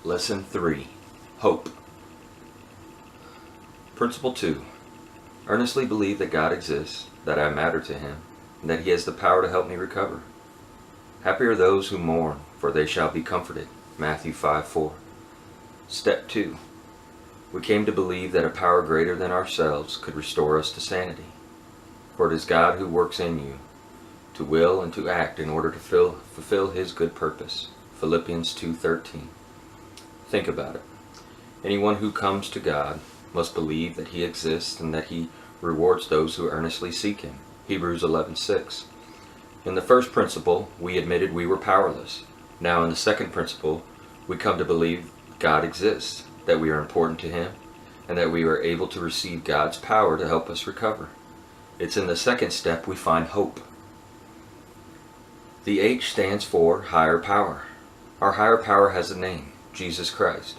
Lesson 3. Hope. Principle 2. Earnestly believe that God exists, that I matter to Him, and that He has the power to help me recover. Happy are those who mourn, for they shall be comforted. Matthew 5:4. Step 2. We came to believe that a power greater than ourselves could restore us to sanity. For it is God who works in you, to will and to act in order to fulfill His good purpose. Philippians 2:13. Think about it. Anyone who comes to God must believe that He exists and that He rewards those who earnestly seek Him. Hebrews 11:6. In the first principle, we admitted we were powerless. Now in the second principle, we come to believe God exists, that we are important to Him, and that we are able to receive God's power to help us recover. It's in the second step we find hope. The H stands for higher power. Our higher power has a name, Jesus Christ.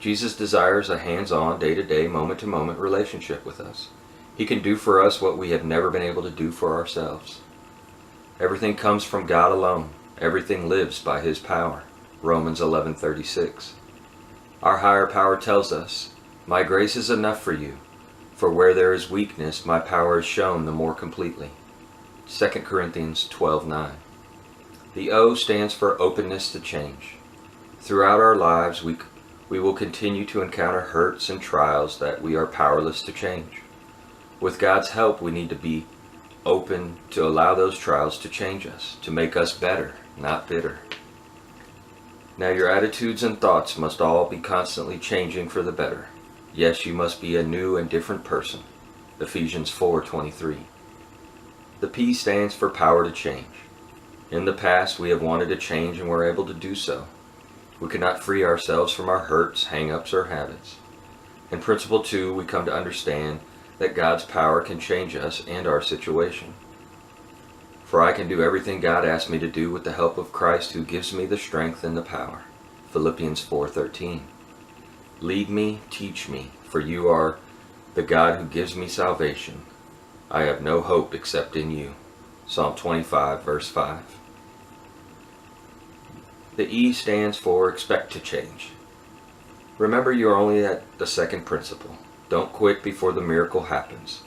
Jesus desires a hands-on, day-to-day, moment-to-moment relationship with us. He can do for us what we have never been able to do for ourselves. Everything comes from God alone. Everything lives by His power. Romans 11:36. Our higher power tells us, "My grace is enough for you, for where there is weakness, my power is shown the more completely." 2 Corinthians 12:9. The O stands for openness to change. Throughout our lives, we will continue to encounter hurts and trials that we are powerless to change. With God's help, we need to be open to allow those trials to change us, to make us better, not bitter. Now your attitudes and thoughts must all be constantly changing for the better. Yes, you must be a new and different person. Ephesians 4:23. The P stands for power to change. In the past, we have wanted to change and were able to do so. We could not free ourselves from our hurts, hang-ups, or habits. In Principle 2, we come to understand that God's power can change us and our situation. For I can do everything God asked me to do with the help of Christ who gives me the strength and the power. Philippians 4:13. Lead me, teach me, for you are the God who gives me salvation. I have no hope except in you. Psalm 25, verse 5. The E stands for expect to change. Remember, you are only at the second principle. Don't quit before the miracle happens.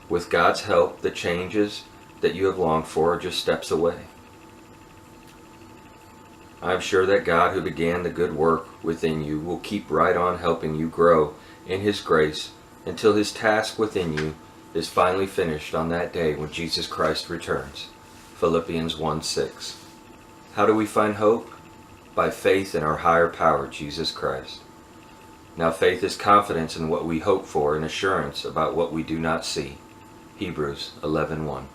With God's help, the changes that you have longed for are just steps away. I am sure that God who began the good work within you will keep right on helping you grow in His grace until His task within you is finally finished on that day when Jesus Christ returns. Philippians 1:6. How do we find hope? By faith in our higher power, Jesus Christ. Now faith is confidence in what we hope for and assurance about what we do not see. Hebrews 11:1.